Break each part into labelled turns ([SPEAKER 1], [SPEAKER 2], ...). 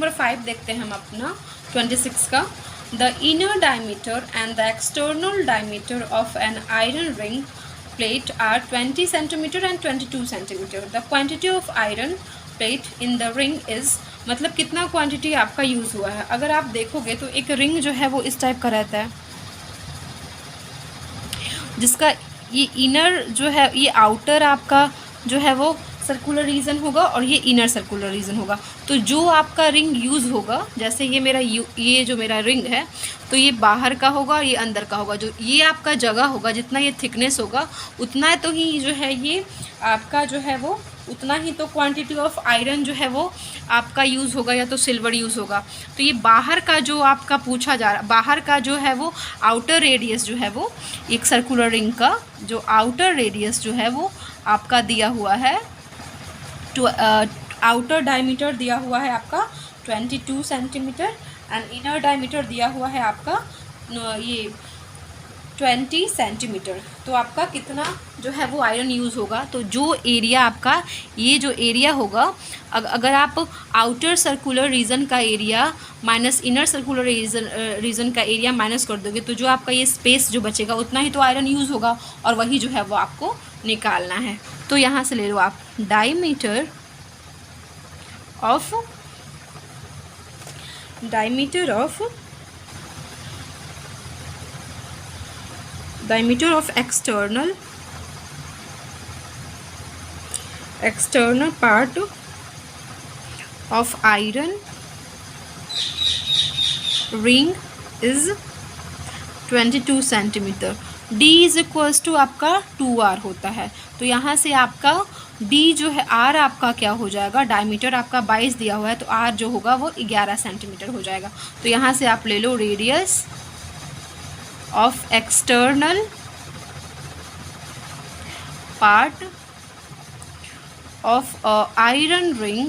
[SPEAKER 1] Number 5 देखते हैं हम अपना 26 का। The inner diameter and the external diameter of an iron ring plate are 20 centimetre and 22 centimetre. The quantity of iron plate in the ring is, मतलब कितना quantity आपका use हुआ है। अगर आप देखोगे तो एक रिंग जो है वो इस टाइप का रहता है, जिसका ये इनर जो है, ये आउटर आपका जो है वो सर्कुलर रीजन होगा और ये इनर सर्कुलर रीजन होगा। तो जो आपका रिंग यूज़ होगा, जैसे ये मेरा ये जो मेरा रिंग है, तो ये बाहर का होगा, ये अंदर का होगा। जो ये आपका जगह होगा, जितना ये थिकनेस होगा उतना तो ही जो है ये आपका जो है वो उतना ही तो क्वांटिटी ऑफ आयरन जो है वो आपका यूज़ होगा या तो सिल्वर यूज़ होगा। तो ये बाहर का जो आपका पूछा जा रहा, बाहर का जो है वो आउटर रेडियस जो है वो एक सर्कुलर रिंग का जो आउटर रेडियस जो है वो आपका दिया हुआ है, आउटर डायमीटर दिया हुआ है आपका 22 सेंटीमीटर एंड इनर डायमीटर दिया हुआ है आपका ये 20 सेंटीमीटर। तो आपका कितना जो है वो आयरन यूज़ होगा। तो जो एरिया आपका, ये जो एरिया होगा, अगर आप आउटर सर्कुलर रीजन का area minus inner circular region का एरिया माइनस कर दोगे, तो जो आपका ये स्पेस जो बचेगा उतना ही तो आयरन यूज़ होगा और वही जो है वो आपको निकालना है। तो यहाँ से ले लो आप diameter of external part of iron ring is 22 centimetre. D is equals to आपका 2R होता है। तो यहाँ से आपका D जो है, R आपका क्या हो जाएगा, डायमीटर आपका 22 दिया हुआ है, तो R जो होगा वो 11 सेंटीमीटर हो जाएगा। तो यहाँ से आप ले लो radius of external part of iron ring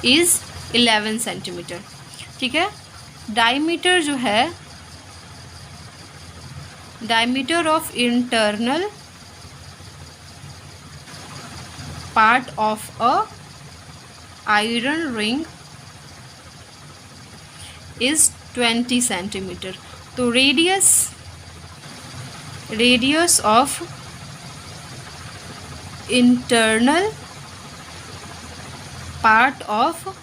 [SPEAKER 1] is 11 centimetre. ठीक है। डायमीटर जो है, diameter of internal part of a iron ring is 20 centimetre. तो radius of internal part of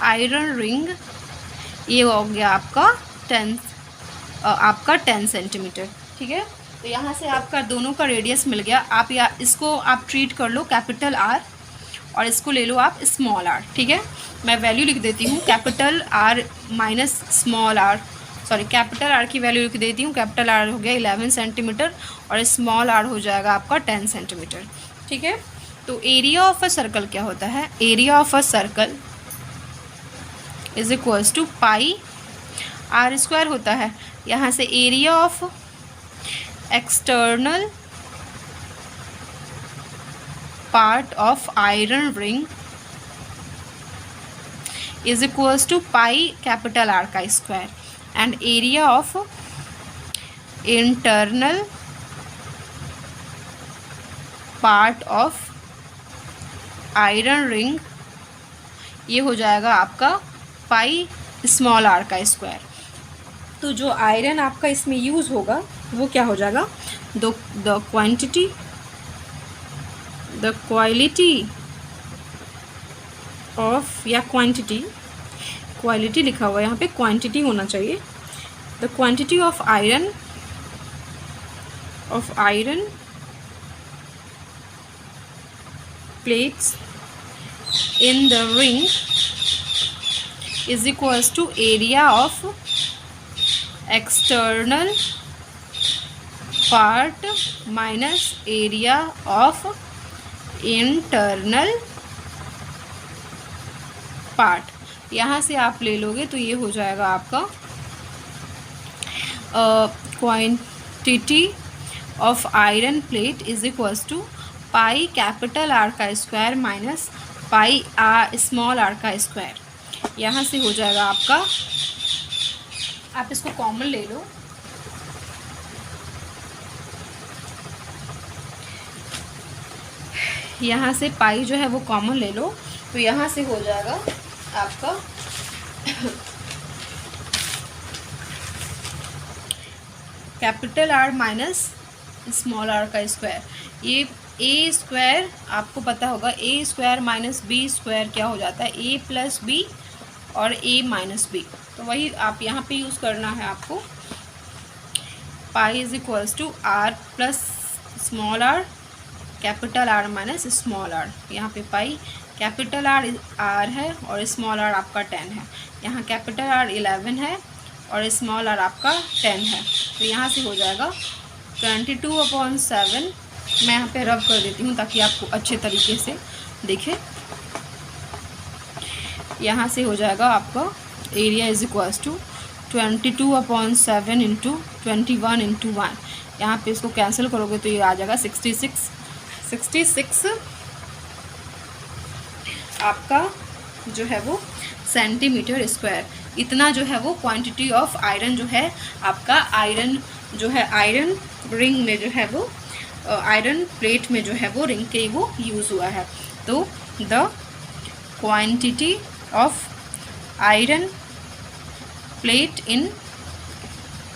[SPEAKER 1] iron ring, ये हो गया आपका 10 सेंटीमीटर। ठीक है। तो यहाँ से आपका दोनों का रेडियस मिल गया। आप या इसको आप ट्रीट कर लो कैपिटल R और इसको ले लो आप स्मॉल r। ठीक है। मैं वैल्यू लिख देती हूँ, capital R minus small r, sorry capital R की वैल्यू लिख देती हूँ। कैपिटल R हो गया 11 सेंटीमीटर और स्मॉल r हो जाएगा आपका 10 सेंटीमीटर। ठीक है। तो एरिया ऑफ अ सर्कल क्या होता है, area of a circle is equals to pi R square होता है। यहाँ से area of external part of iron ring is equals to pi capital R का square and area of internal part of iron ring, ये हो जाएगा आपका pi small r का स्क्वायर। तो जो आयरन आपका इसमें यूज़ होगा वो क्या हो जाएगा, द क्वालिटी ऑफ, या क्वालिटी लिखा हुआ है यहाँ पे, क्वांटिटी होना चाहिए। The quantity of iron plates in the ring is equals to area of external part minus area of internal part। यहाँ से आप ले लोगे तो ये हो जाएगा आपका quantity of iron plate is equals to pi capital R का square minus pi small r का स्क्वायर। यहाँ से हो जाएगा आपका, आप इसको कॉमन ले लो, यहाँ से पाई जो है वो कॉमन ले लो, तो यहाँ से हो जाएगा आपका capital R minus small r का स्क्वायर। ये a स्क्वायर आपको पता होगा, a square minus b square क्या हो जाता है, a प्लस बी और a माइनस बी। तो वही आप यहाँ पे यूज़ करना है आपको। Pi is equals to r plus small r capital R minus small r। यहाँ पे पाई कैपिटल R है और स्मॉल r आपका 10 है। यहाँ कैपिटल R 11 है और स्मॉल r आपका 10 है। तो यहाँ से हो जाएगा 22/7। मैं यहाँ पे रब कर देती हूँ ताकि आपको अच्छे तरीके से दिखे। यहाँ से हो जाएगा आपका area is equals to 22/7 into 21 into 1। यहाँ पे इसको कैंसिल करोगे तो ये आ जाएगा 66 आपका जो है वो सेंटीमीटर स्क्वायर। इतना जो है वो क्वांटिटी ऑफ आयरन जो है आपका, आयरन जो है आयरन रिंग में जो है वो आयरन प्लेट में जो है वो रिंग के वो यूज़ हुआ है। तो the quantity of iron plate in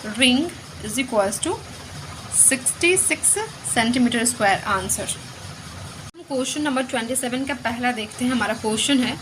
[SPEAKER 1] ring is equals to 66 centimetre square answer. Question number 27 का पहला देखते हैं। हमारा क्वेश्चन है,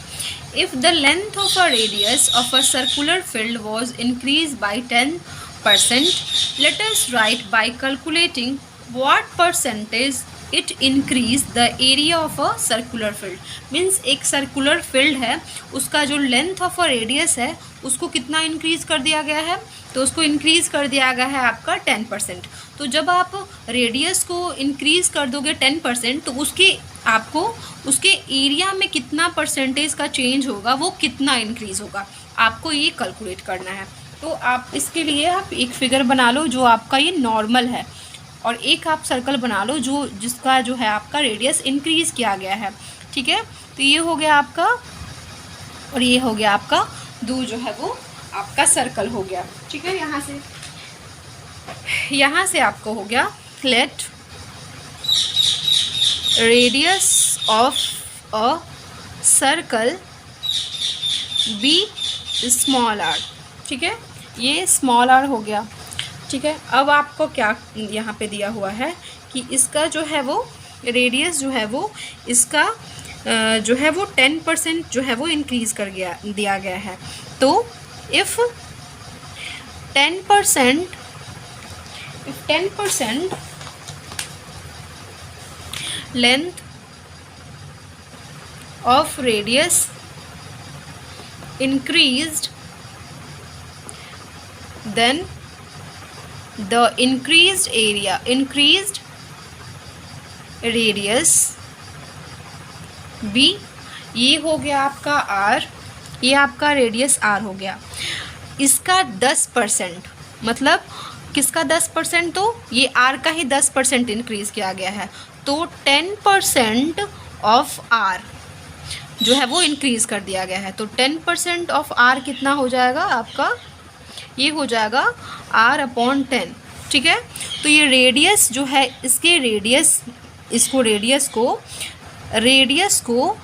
[SPEAKER 1] if the length of a radius of a circular field was increase by 10%, let us write by calculating what percentage it increase the area of a circular field. Means एक circular field है, उसका जो length of a radius है उसको कितना increase कर दिया गया है, तो उसको इंक्रीज कर दिया गया है आपका 10%। तो जब आप रेडियस को इंक्रीज कर दोगे 10%, तो उसके आपको उसके एरिया में कितना परसेंटेज का चेंज होगा, वो कितना इंक्रीज होगा, आपको ये कैलकुलेट करना है। तो आप इसके लिए आप एक फिगर बना लो जो आपका ये नॉर्मल है, और एक आप सर्कल बना लो जो जिसका जो है आपका रेडियस इंक्रीज़ किया गया है। ठीक है, तो ये हो गया आपका, और ये हो गया आपका दो जो है वो आपका सर्कल हो गया। ठीक है, यहाँ से आपको हो गया, let radius of a circle be small r। ठीक है, ये स्मॉल r हो गया। ठीक है, अब आपको क्या यहाँ पे दिया हुआ है कि इसका जो है वो रेडियस जो है वो इसका जो है वो 10% जो है वो इंक्रीज़ कर दिया गया है। तो if 10% length of radius increased, then the increased radius b, ये हो गया आपका r, ये आपका रेडियस r हो गया। इसका 10%, मतलब किसका 10%, तो ये r का ही 10% इंक्रीज़ किया गया है। तो 10% ऑफ r जो है वो इंक्रीज़ कर दिया गया है। तो 10% ऑफ r कितना हो जाएगा आपका, ये हो जाएगा r/10। ठीक है, तो ये रेडियस जो है इसके रेडियस को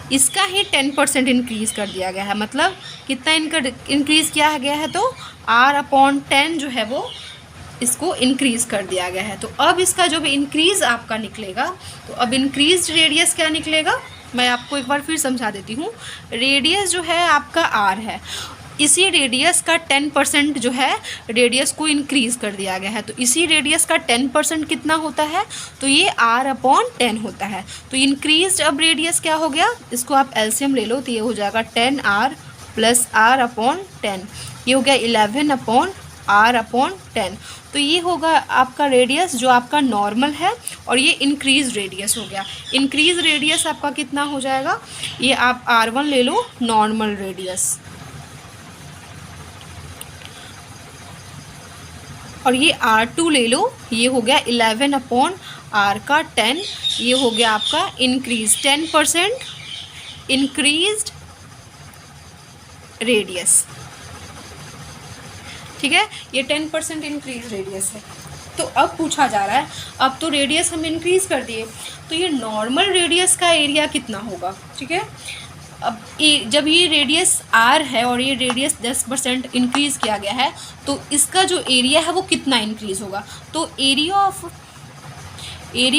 [SPEAKER 1] इसका ही 10% इंक्रीज़ कर दिया गया है। मतलब कितना इंक्रीज़ किया गया है, तो r/10 जो है वो इसको इंक्रीज़ कर दिया गया है। तो अब इसका जो भी इंक्रीज़ आपका निकलेगा, तो अब इंक्रीज्ड रेडियस क्या निकलेगा, मैं आपको एक बार फिर समझा देती हूँ। रेडियस जो है आपका r है, इसी रेडियस का 10% जो है रेडियस को इंक्रीज़ कर दिया गया है। तो इसी रेडियस का 10% कितना होता है, तो ये r/10 होता है। तो इंक्रीज्ड अब रेडियस क्या हो गया, इसको आप एलसीएम ले लो, तो ये हो जाएगा 10r प्लस r/10, ये हो गया 11/r/10। तो ये होगा आपका रेडियस जो आपका नॉर्मल है, और ये इंक्रीज रेडियस हो गया। इंक्रीज रेडियस आपका कितना हो जाएगा, ये आप r1 ले लो नॉर्मल रेडियस, और ये r2 ले लो, ये हो गया 11/r/10, ये हो गया आपका इंक्रीज 10% इंक्रीज्ड रेडियस। ठीक है, ये 10% इंक्रीज रेडियस है। तो अब पूछा जा रहा है, अब तो रेडियस हम इंक्रीज़ कर दिए, तो ये नॉर्मल रेडियस का एरिया कितना होगा, ठीक है। अब जब ये रेडियस आर है और ये रेडियस 10% इंक्रीज़ किया गया है, तो इसका जो एरिया है वो कितना इंक्रीज़ होगा। तो एरिया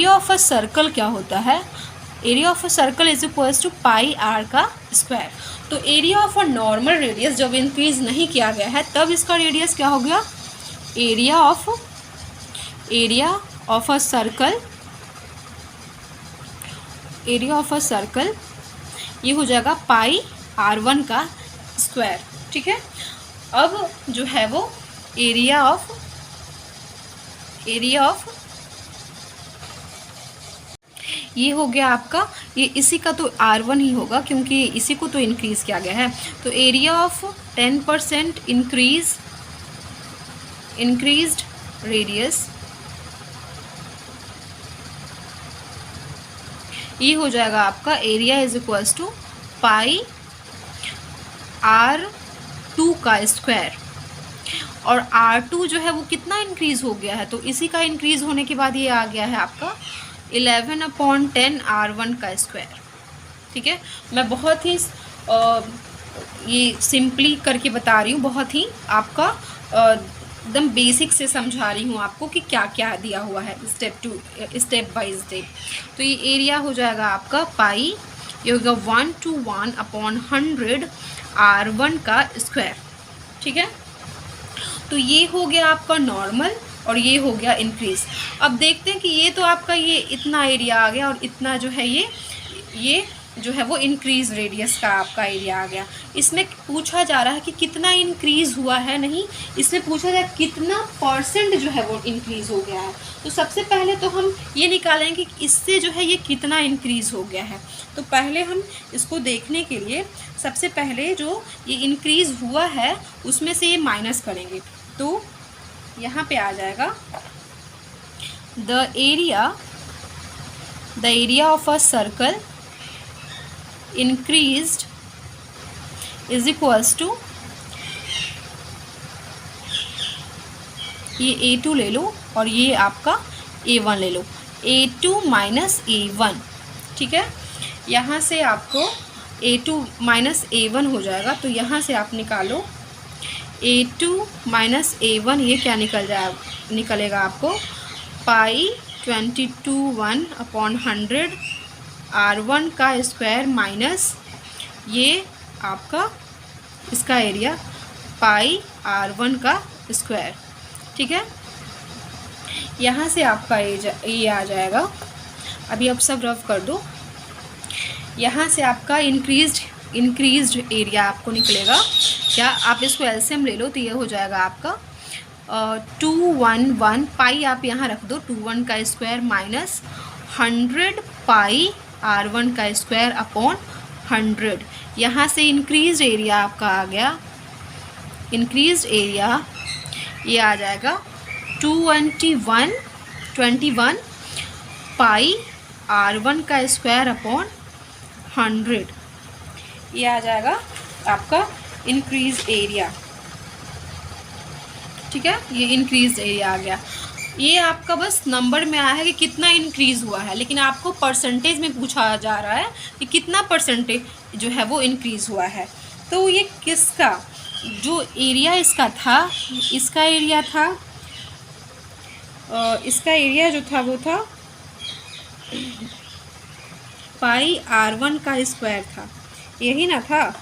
[SPEAKER 1] ऑफ अ सर्कल क्या होता है, area of a circle is equals to pi R का स्क्वायर। तो area of a normal radius जब इंक्रीज़ नहीं किया गया है तब इसका रेडियस क्या हो गया, area of a circle, area of a circle ये हो जाएगा पाई r1 का स्क्वायर, ठीक है। अब जो है वो एरिया ऑफ ये हो गया आपका, ये इसी का तो r1 ही होगा क्योंकि इसी को तो इंक्रीज़ किया गया है। तो एरिया ऑफ 10% इंक्रीज्ड रेडियस, ये हो जाएगा आपका area is equals to pi r2 का स्क्वायर। और r2 जो है वो कितना इंक्रीज़ हो गया है, तो इसी का इंक्रीज़ होने के बाद ये आ गया है आपका 11/10 r1 का स्क्वायर, ठीक है। मैं बहुत ही ये सिंपली करके बता रही हूँ, बहुत ही आपका एकदम बेसिक से समझा रही हूँ आपको कि क्या क्या दिया हुआ है स्टेप बाय स्टेप। तो ये एरिया हो जाएगा आपका पाई, ये होगा 1/100 r1 का स्क्वायर, ठीक है। तो ये हो गया आपका नॉर्मल और ये हो गया इंक्रीज़। अब देखते हैं कि ये तो आपका ये इतना एरिया आ गया और इतना जो है ये जो है वो इंक्रीज़ रेडियस का आपका एरिया आ गया। इसमें पूछा जा रहा है कि कितना इंक्रीज़ हुआ है, नहीं, इसमें पूछा जा रहा है कितना % जो है वो इंक्रीज़ हो गया है। तो सबसे पहले तो हम ये निकालेंगे कि इससे जो है ये कितना इंक्रीज़ हो गया है। तो पहले हम इसको देखने के लिए सबसे पहले जो ये इंक्रीज़ हुआ है उसमें से ये माइनस करेंगे। तो यहाँ पे आ जाएगा the area of a circle increased is equals to, ये A2 ले लो और ये आपका A1 ले लो, A2 माइनस A1, ठीक है। यहाँ से आपको A2 माइनस A1 हो जाएगा, तो यहाँ से आप निकालो A2 माइनस A1, ये क्या निकलेगा आपको पाई 22/100 r1 का स्क्वायर माइनस ये आपका इसका एरिया पाई r1 का स्क्वायर, ठीक है। यहाँ से आपका ये आ जाएगा, अभी आप सब रफ कर दो। यहाँ से आपका इंक्रीज्ड एरिया आपको निकलेगा, क्या आप इसको एलसीएम ले लो तो ये हो जाएगा आपका 211 पाई, आप यहाँ रख दो 21 का स्क्वायर माइनस 100 पाई r1 का स्क्वायर अपॉन 100। यहाँ से इंक्रीज्ड एरिया आपका आ गया, इंक्रीज्ड एरिया ये आ जाएगा 21 पाई r1 का स्क्वायर अपॉन 100, ये आ जाएगा आपका इंक्रीज एरिया, ठीक है। ये इंक्रीज एरिया आ गया। ये आपका बस नंबर में आया है कि कितना इंक्रीज़ हुआ है, लेकिन आपको परसेंटेज में पूछा जा रहा है कि कितना परसेंटेज जो है वो इंक्रीज़ हुआ है। तो ये किसका जो एरिया इसका था, इसका एरिया था, इसका एरिया जो था वो था पाई r1 का स्क्वायर था, यही ना था।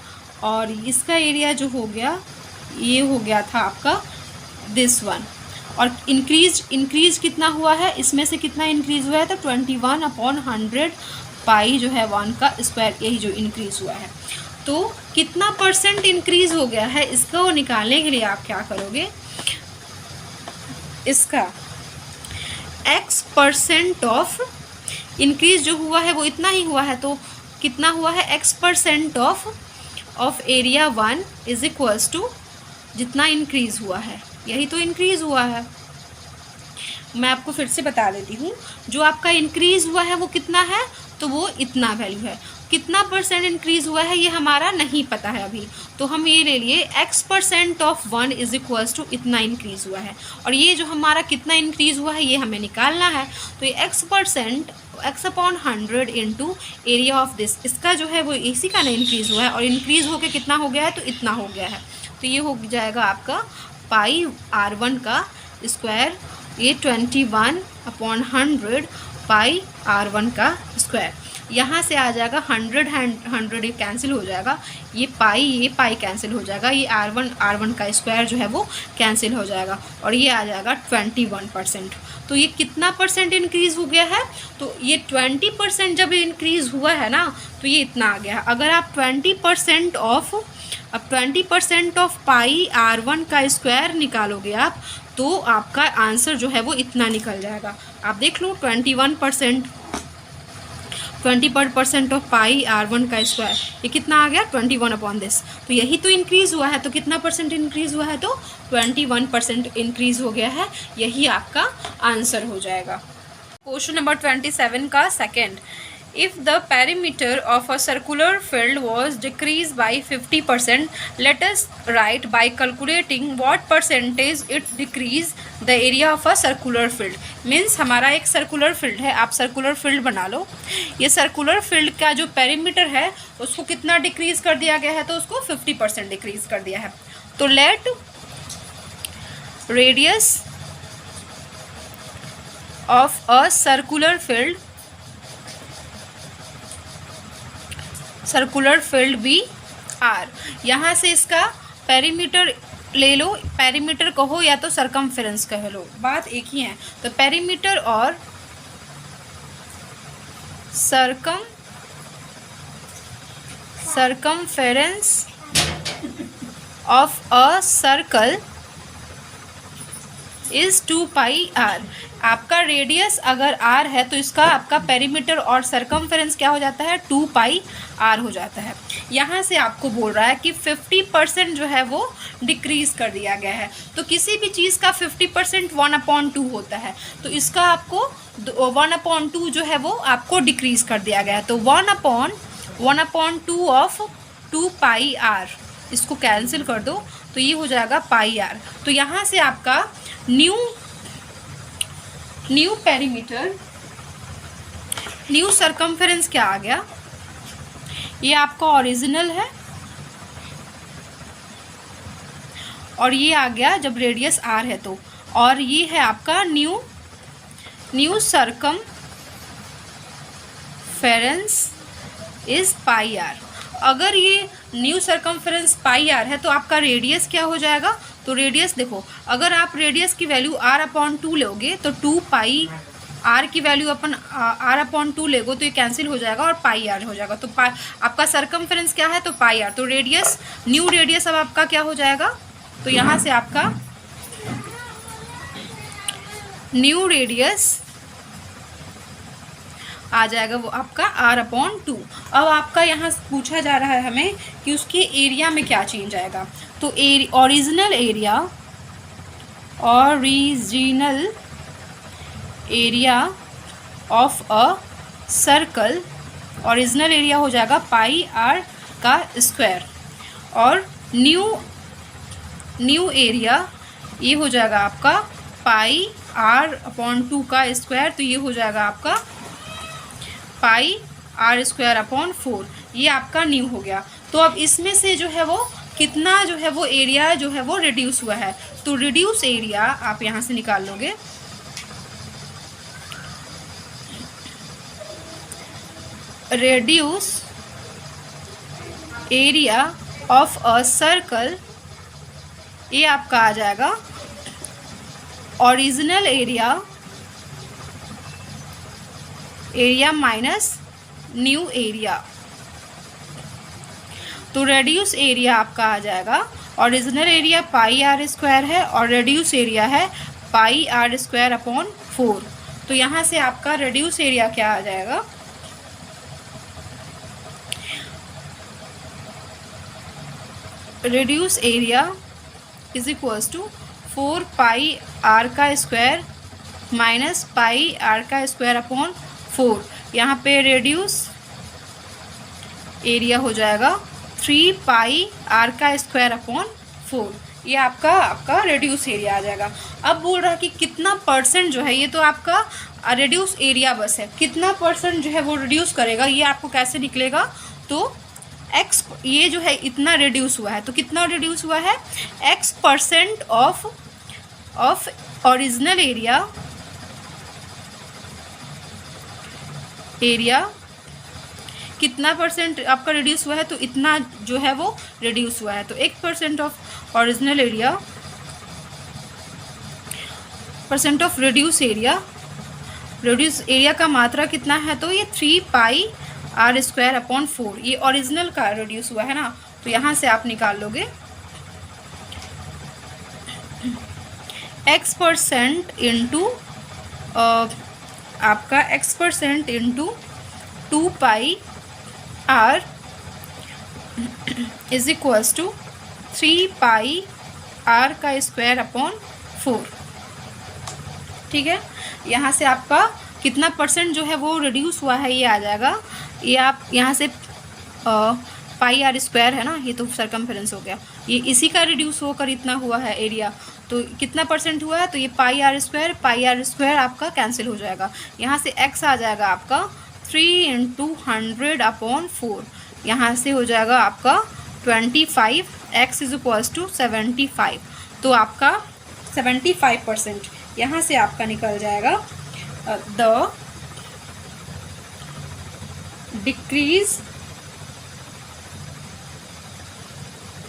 [SPEAKER 1] और इसका एरिया जो हो गया ये हो गया था आपका दिस वन। और इंक्रीज कितना हुआ है, इसमें से कितना इंक्रीज़ हुआ है, तो 21/100 पाई जो है 1 का स्क्वायर, यही जो इंक्रीज़ हुआ है। तो कितना % इंक्रीज़ हो गया है, इसको निकालने के लिए आप क्या करोगे, इसका x% ऑफ इंक्रीज़ जो हुआ है वो इतना ही हुआ है, तो कितना हुआ है x% of area 1 is equals to जितना इंक्रीज़ हुआ है, यही तो इंक्रीज़ हुआ है। मैं आपको फिर से बता देती हूँ, जो आपका इंक्रीज़ हुआ है वो कितना है, तो वो इतना वैल्यू है। कितना परसेंट इंक्रीज़ हुआ है ये हमारा नहीं पता है अभी, तो हम ये ले लिए x% of 1 is equals to इतना इंक्रीज़ हुआ है, और ये जो हमारा कितना इंक्रीज़ हुआ है ये हमें निकालना है। तो ये x% x/100 into area of this, इसका जो है वो इसी का ना इंक्रीज़ हुआ है, और इंक्रीज़ होकर कितना हो गया है, तो इतना हो गया है। तो ये हो जाएगा आपका पाई r1 का स्क्वायर, ये 21/100 पाई r1 का स्क्वायर। यहाँ से आ जाएगा 100 ये कैंसिल हो जाएगा, ये पाई कैंसिल हो जाएगा, ये r1 का स्क्वायर जो है वो कैंसिल हो जाएगा, और ये आ जाएगा 21%। तो ये कितना परसेंट इंक्रीज़ हो गया है, तो ये 20% जब इंक्रीज़ हुआ है ना, तो ये इतना आ गया है। अगर आप 20% ऑफ पाई r1 का स्क्वायर निकालोगे आप, तो आपका आंसर जो है वो इतना निकल जाएगा। आप देख लो 20% ऑफ पाई r1 का स्क्वायर, ये कितना आ गया 21/this। तो यही तो इंक्रीज़ हुआ है, तो कितना परसेंट इंक्रीज़ हुआ है, तो 21% इंक्रीज़ हो गया है, यही आपका आंसर हो जाएगा। क्वेश्चन नंबर 27 का second, if the perimeter of a circular field was decreased by 50%, let us write by calculating what percentage it decrease the area of a circular field। Means हमारा एक सर्कुलर फील्ड है, आप circular field बना लो। ये circular field का जो perimeter है उसको कितना डिक्रीज कर दिया गया है, तो उसको 50% डिक्रीज कर दिया है। तो let radius of a circular field be R. यहाँ से इसका पेरीमीटर ले लो, पेरीमीटर कहो या तो सरकमफेरेंस कह लो, बात एक ही है। तो पेरीमीटर और circumference of a circle is 2 pi R. आपका रेडियस अगर आर है तो इसका आपका पेरीमीटर और सरकमफेरेंस क्या हो जाता है, 2 पाई आर हो जाता है। यहाँ से आपको बोल रहा है कि 50% जो है वो डिक्रीज़ कर दिया गया है। तो किसी भी चीज़ का 50% 1/2 होता है, तो इसका आपको 1/2 जो है वो आपको डिक्रीज़ कर दिया गया है। तो 1/2 ऑफ 2 पाई आर, इसको कैंसिल कर दो तो ये हो जाएगा पाई आर। तो यहाँ से आपका न्यू पेरीमीटर, न्यू सरकमफेरेंस क्या आ गया, ये आपका ओरिजिनल है, और ये आ गया जब रेडियस आर है तो, और ये है आपका new circumference is pi R. अगर ये न्यू सरकमफेरेंस पाई आर है तो आपका रेडियस क्या हो जाएगा, तो रेडियस देखो, अगर आप रेडियस की वैल्यू r/2 लोगे तो 2 पाई आर की वैल्यू अपन r/2 लेगो तो ये कैंसिल हो जाएगा और पाई आर हो जाएगा। तो आपका सरकमफेरेंस क्या है, तो पाई आर। तो रेडियस, न्यू रेडियस अब आपका क्या हो जाएगा, तो यहाँ से आपका न्यू रेडियस आ जाएगा वो आपका r/2। अब आपका यहाँ पूछा जा रहा है हमें कि उसके एरिया में क्या चेंज आएगा। तो original area of a circle, original area हो जाएगा पाई आर का स्क्वायर, और न्यू एरिया ये हो जाएगा आपका पाई r/2 का स्क्वायर। तो ये हो जाएगा आपका पाई r²/4, ये आपका न्यू हो गया। तो अब इसमें से जो है वो कितना जो है वो एरिया जो है वो रिड्यूस हुआ है, तो रिड्यूस एरिया आप यहाँ से निकाल लोगे। Reduce area of a circle, ये आपका आ जाएगा original area minus new area. तो रेड्यूस एरिया आपका आ जाएगा, ओरिजिनल एरिया पाई r² है और रेड्यूस एरिया है पाई r²/4। तो यहाँ से आपका रेड्यूस एरिया क्या आ जाएगा, reduce area is equals to 4 pi r² minus pi R का स्क्वायर अपॉन 4। यहाँ पे रेड्यूस एरिया हो जाएगा 3 पाई आर का स्क्वायर अपॉन 4। ये आपका रेड्यूस एरिया आ जाएगा। अब बोल रहा है कि कितना परसेंट जो है, ये तो आपका रेड्यूस एरिया बस है, कितना परसेंट जो है वो रिड्यूस करेगा, ये आपको कैसे निकलेगा। तो एक्स, ये जो है इतना रिड्यूस हुआ है, तो कितना रिड्यूस हुआ है, x% ऑफ ओरिजिनल एरिया कितना परसेंट आपका रिड्यूस हुआ है, तो इतना जो है वो रिड्यूस हुआ है। तो 1% of original area, percent of reduce area का मात्रा कितना है, तो ये 3 पाई आर स्क्वायर अपॉन 4। ये ओरिजिनल का रिड्यूस हुआ है ना, तो यहाँ से आप निकाल लोगे x% इंटू आपका x% into 2 pi R is equals to 3 pi R का स्क्वायर अपॉन 4। ठीक है, यहाँ से आपका कितना परसेंट जो है वो रिड्यूस हुआ है ये आ जाएगा। ये आप यहाँ से पाई आर स्क्वायर है ना, ये तो सरकमफेरेंस हो गया, ये इसी का रिड्यूस होकर इतना हुआ है एरिया, तो कितना परसेंट हुआ है, तो ये पाई आर स्क्वायर आपका कैंसिल हो जाएगा। यहाँ से x आ जाएगा आपका 3 इंटू 100 अपॉन 4। यहाँ से हो जाएगा आपका 25, x इज इक्वल्स टू 75। तो आपका 75% यहाँ से आपका निकल जाएगा the decrease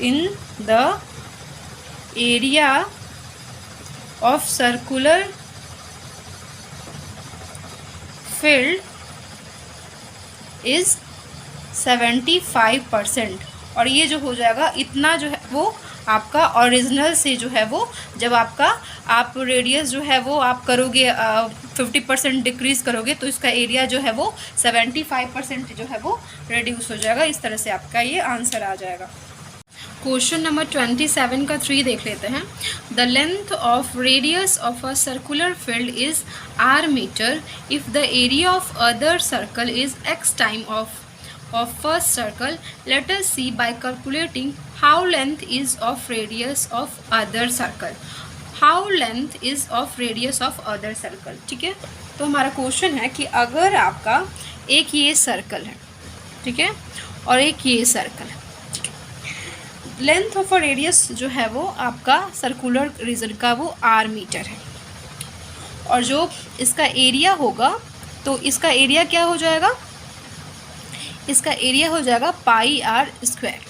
[SPEAKER 1] in the area of circular field is 75%। और ये जो हो जाएगा इतना जो है वो आपका ओरिजिनल से जो है वो, जब आप रेडियस जो है वो आप करोगे 50% डिक्रीज़ करोगे, तो इसका एरिया जो है वो 75% जो है वो रिड्यूस हो जाएगा। इस तरह से आपका ये आंसर आ जाएगा। क्वेश्चन नंबर 27 का 3 देख लेते हैं। The length of radius of a circular field is r metre if the area of other circle is x time of first circle. Let us see by calculating how length is of radius of other circle. How length is of radius of other circle. ठीक है, तो हमारा question है कि अगर आपका एक ये सर्कल है, ठीक है, और एक ये सर्कल है, ठीक है, लेंथ ऑफ अ रेडियस जो है वो आपका सर्कुलर रीजन का वो r मीटर है, और जो इसका एरिया होगा, तो इसका एरिया क्या हो जाएगा, इसका एरिया हो जाएगा पाई आर स्क्वायर।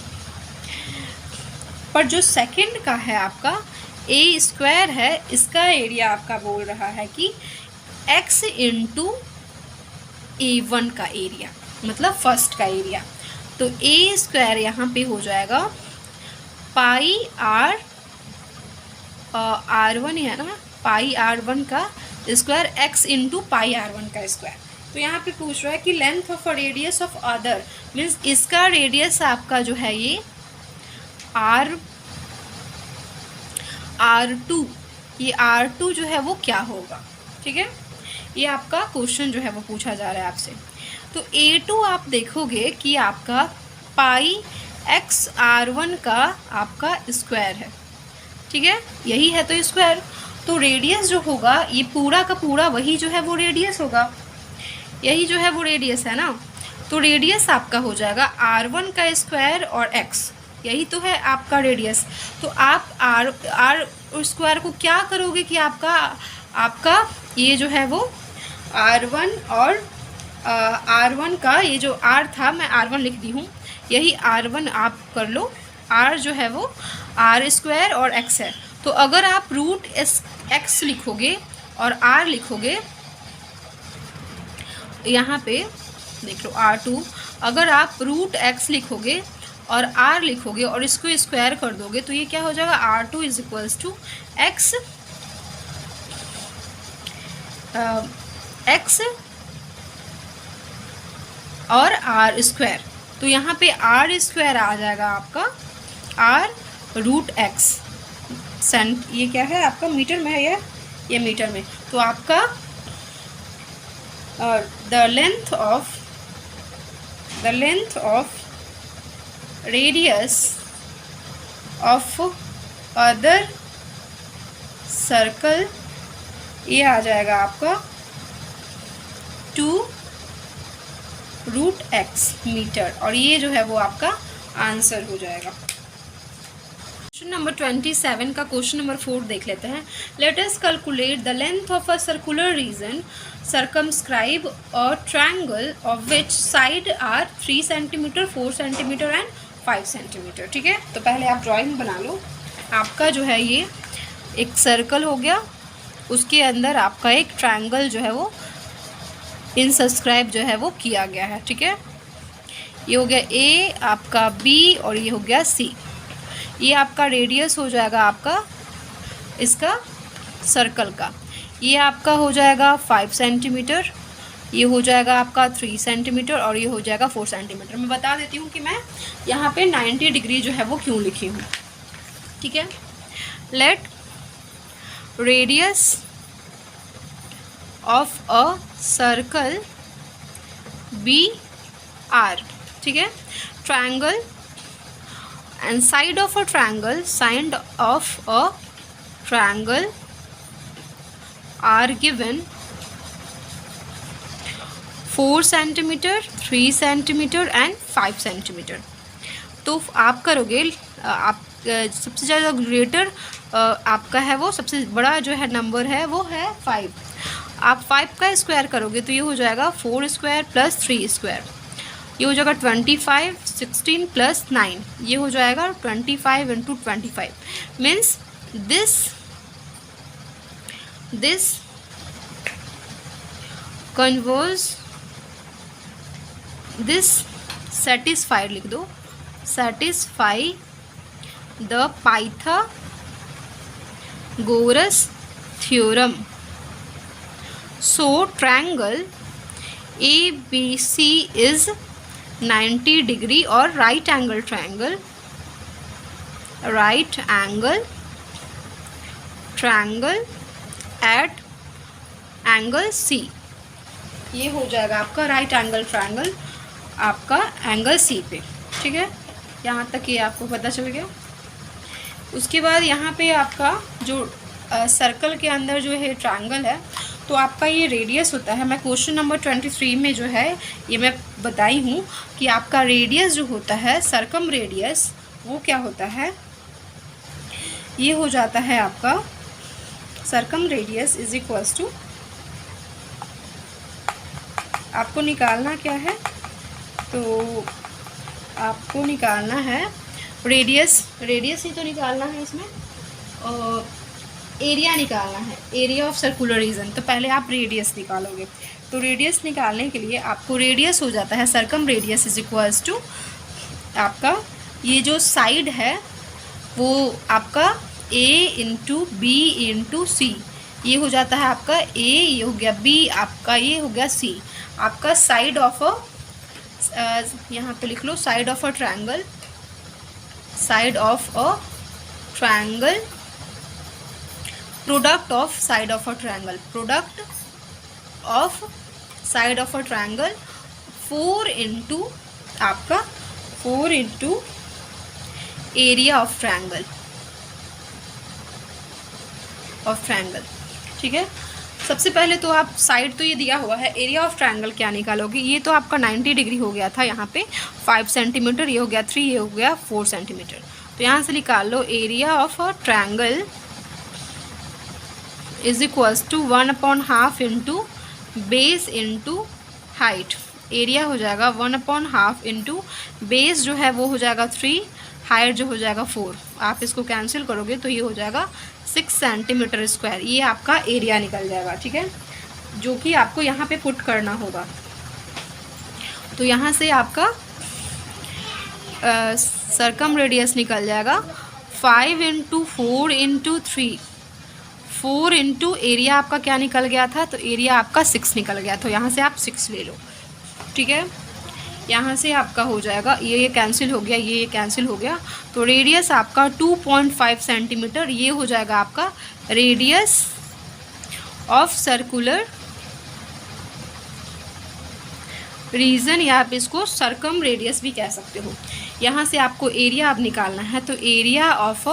[SPEAKER 1] पर जो सेकंड का है आपका ए स्क्वायर है, इसका एरिया आपका बोल रहा है कि x इंटू A1 का एरिया, मतलब फर्स्ट का एरिया। तो ए स्क्वायर यहाँ पे हो जाएगा पाई R1 है ना, पाई R1 का square x into pi R1 का स्क्वायर। तो यहाँ पे पूछ रहा है कि length of a radius of other, means इसका रेडियस आपका जो है ये R2, ये R2 जो है वो क्या होगा। ठीक है, ये आपका क्वेश्चन जो है वो पूछा जा रहा है आपसे। तो A2 आप देखोगे कि आपका पाई x R1 का आपका स्क्वायर है। ठीक है, यही है तो स्क्वायर, तो रेडियस जो होगा ये पूरा का पूरा वही जो है वो रेडियस होगा, यही जो है वो रेडियस है ना। तो रेडियस आपका हो जाएगा R1 का स्क्वायर और x, यही तो है आपका रेडियस। तो आप आर स्क्वायर को क्या करोगे कि आपका ये जो है वो R1 और R1 का ये जो R था, मैं R1 लिख दी हूँ, यही R1 आप कर लो, R जो है वो R स्क्वायर और x है। तो अगर आप रूट x लिखोगे और R लिखोगे, यहाँ पे देख लो R2, अगर आप रूट x लिखोगे और R लिखोगे और इसको स्क्वायर कर दोगे, तो ये क्या हो जाएगा, R2 is equals to x और R स्क्वायर। तो यहाँ पे R स्क्वायर आ जाएगा आपका R रूट x। ये क्या है आपका मीटर में है, ये मीटर में। तो आपका the length of radius of other circle, ये आ जाएगा आपका 2√x मीटर, और ये जो है वो आपका आंसर हो जाएगा। क्वेश्चन नंबर 27 का क्वेश्चन नंबर 4 देख लेते हैं। Let us calculate the length of a circular region circumscribe a triangle of which side are 3 centimetre, 4 centimetre and 5 centimetre. ठीक है, तो पहले आप ड्राइंग बना लो। आपका जो है ये एक सर्कल हो गया, उसके अंदर आपका एक ट्रायंगल जो है वो इंसब्सक्राइब जो है वो किया गया है। ठीक है, ये हो गया ए, आपका बी, और ये हो गया सी। ये आपका रेडियस हो जाएगा आपका इसका सर्कल का। ये आपका हो जाएगा 5 सेंटीमीटर, ये हो जाएगा आपका 3 सेंटीमीटर, और ये हो जाएगा 4 सेंटीमीटर। मैं बता देती हूँ कि मैं यहाँ पे 90 डिग्री जो है वो क्यों लिखी हूँ। ठीक है, let radius of a circle be R. ठीक है, triangle and side of a triangle, side of a triangle are given 4 centimetre, 3 centimetre and 5 centimetre. तो आप करोगे, आप सबसे ज़्यादा ग्रेटर आपका है वो सबसे बड़ा जो है नंबर है वो है 5। आप 5 का स्क्वायर करोगे तो ये हो जाएगा 4 स्क्वायर प्लस 3 स्क्वायर, ये हो जाएगा 25, 16 प्लस 9, ये हो जाएगा 25 into 25 means this converse this satisfied लिख दो, satisfy the Pythagoras theorem। So triangle ABC is 90 degree or right angle triangle at angle C. ये हो जाएगा आपका राइट एंगल ट्रायंगल आपका एंगल सी पे। ठीक है, यहाँ तक ये आपको पता चल गया। उसके बाद यहाँ पे आपका जो सर्कल के अंदर जो है ट्रायंगल है, तो आपका ये रेडियस होता है। मैं क्वेश्चन नंबर 23 में जो है ये मैं बताई हूँ कि आपका रेडियस जो होता है सर्कम रेडियस, वो क्या होता है, ये हो जाता है आपका circumradius is equals to, आपको निकालना क्या है, तो आपको निकालना है रेडियस ही तो निकालना है इसमें, और एरिया निकालना है, एरिया ऑफ सर्कुलर रीजन। तो पहले आप रेडियस निकालोगे, तो रेडियस निकालने के लिए आपको रेडियस हो जाता है circumradius is equals to आपका ये जो साइड है वो आपका A into B into C, ये हो जाता है आपका A, ये हो गया B, आपका ये हो गया C। आपका साइड ऑफ अ, यहाँ पे लिख लो side of a triangle, product of side of a triangle, 4 into आपका 4 इंटू एरिया ऑफ ट्रायंगल। ठीक है, सबसे पहले तो आप साइड तो ये दिया हुआ है, एरिया ऑफ ट्रायंगल क्या निकालोगे, ये तो आपका 90 डिग्री हो गया था यहाँ पे 5 सेंटीमीटर, ये हो गया 3, ये हो गया 4 सेंटीमीटर। तो यहाँ से निकाल लो area of a triangle is equals to 1/2 into base into height. Area हो जाएगा 1/2 इंटू बेस जो है वो हो जाएगा 3, हाइट जो हो जाएगा 4। आप इसको कैंसिल करोगे तो ये हो जाएगा 6 सेंटीमीटर स्क्वायर, ये आपका एरिया निकल जाएगा। ठीक है, जो कि आपको यहाँ पे पुट करना होगा। तो यहाँ से आपका सर्कम रेडियस निकल जाएगा 5 इंटू 4 इंटू 3, 4 इंटू एरिया आपका क्या निकल गया था, तो एरिया आपका 6 निकल गया। तो यहाँ से आप 6 ले लो। ठीक है, यहाँ से आपका हो जाएगा, ये कैंसिल हो गया, ये कैंसिल हो गया, तो रेडियस आपका 2.5 सेंटीमीटर, ये हो जाएगा आपका रेडियस ऑफ सर्कुलर रीजन, या आप इसको सर्कम रेडियस भी कह सकते हो। यहाँ से आपको एरिया अब निकालना है, तो एरिया ऑफ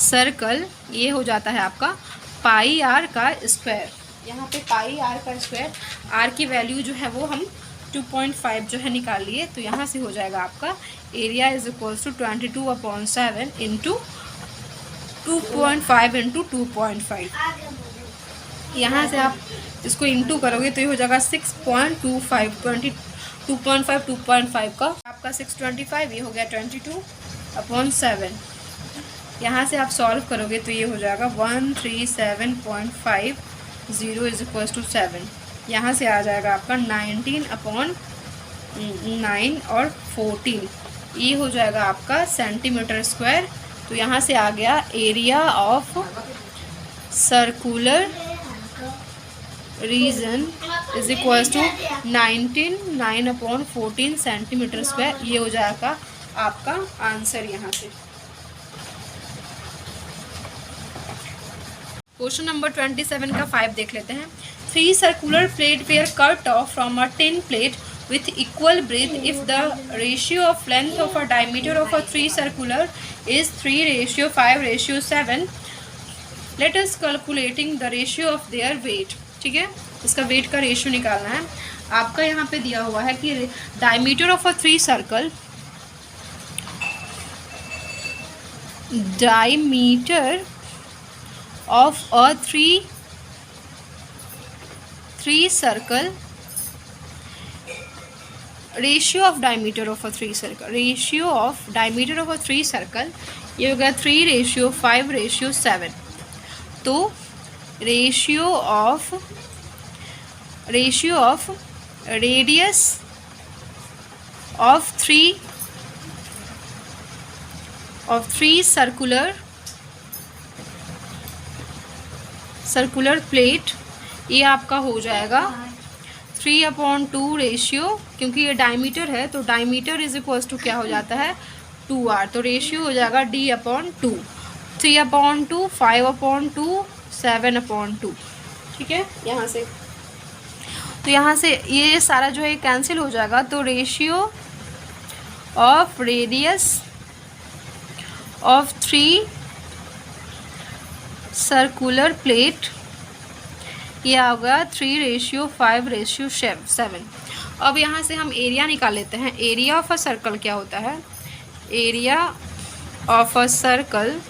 [SPEAKER 1] सर्कल ये हो जाता है आपका पाई आर का स्क्वायर। यहाँ पे पाई आर का स्क्वायर, आर की वैल्यू जो है वो हम 2.5 जो है निकाल लिए, तो यहाँ से हो जाएगा आपका area is equals to 22/7 into 2.5 into 2.5। यहाँ से आप इसको इंटू करोगे तो ये हो जाएगा 6.25, 2.5 का आपका 625, ये हो गया 22/7। यहाँ से आप सॉल्व करोगे तो ये हो जाएगा 137.50 इज इक्वल्स टू 7। यहाँ से आ जाएगा आपका 19/9 और 14, ये हो जाएगा आपका सेंटीमीटर स्क्वायर। तो यहाँ से आ गया area of circular region is equals to 9/14 centimetre square, ये हो जाएगा आपका आंसर। यहाँ से क्वेश्चन नंबर 27 का 5 देख लेते हैं। 3 circular plate were cut off from a tin plate with equal breadth if the ratio of length of a diameter of a 3 circular is 3:5:7. Let us calculating the ratio of their weight। ठीक है, इसका wait का ratio निकालना है। आपका यहाँ पे दिया हुआ है कि diameter of a 3 circle, diameter of a three circle, ratio of diameter of a 3 circle, ratio of diameter of a 3 circle ये हो गया 3:5:7। तो ratio of radius of three circular plate, ये आपका हो जाएगा 3/2 रेशियो, क्योंकि ये डायमीटर है तो डायमीटर इज इक्वल्स टू क्या हो जाता है 2r, तो रेशियो हो जाएगा D/2, 3/2, 5/2, 7/2। ठीक है, यहाँ से तो यहाँ से ये सारा जो है कैंसिल हो जाएगा, तो ratio of radius of 3 circular plate ये आ गया 3:5:7। अब यहाँ से हम एरिया निकाल लेते हैं। एरिया ऑफ अ सर्कल क्या होता है, area of a circle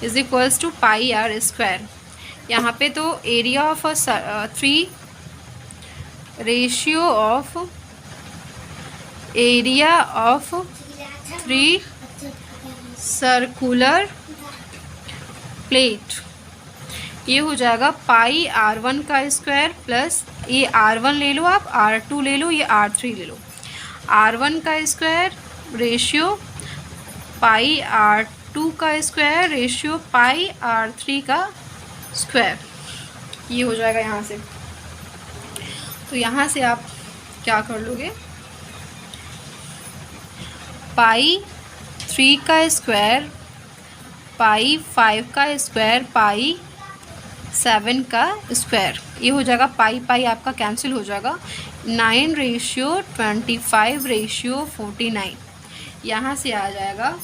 [SPEAKER 1] is equals to pi R square. यहाँ पे तो area of a 3 ratio of area of 3 circular plate ये हो जाएगा पाई r1 का स्क्वायर प्लस ये r1 ले लो, आप r2 ले लो, ये r3 ले लो, r1 का स्क्वायर रेशियो पाई r2 का स्क्वायर रेशियो पाई r3 का स्क्वायर, ये हो जाएगा यहाँ से। तो यहाँ से आप क्या कर लोगे, पाई 3 का स्क्वायर, पाई 5 का स्क्वायर, पाई 7 का स्क्वायर, ये हो जाएगा पाई पाई आपका कैंसिल हो जाएगा, 9:25:49। यहाँ से आ जाएगा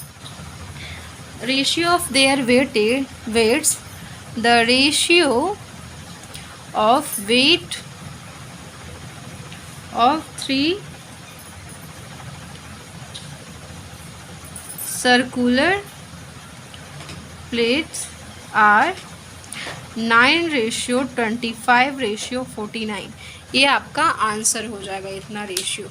[SPEAKER 1] ratio of their weights, the ratio of weight of 3 circular plates are 9:25:49। ये आपका आंसर हो जाएगा, इतना रेशियो।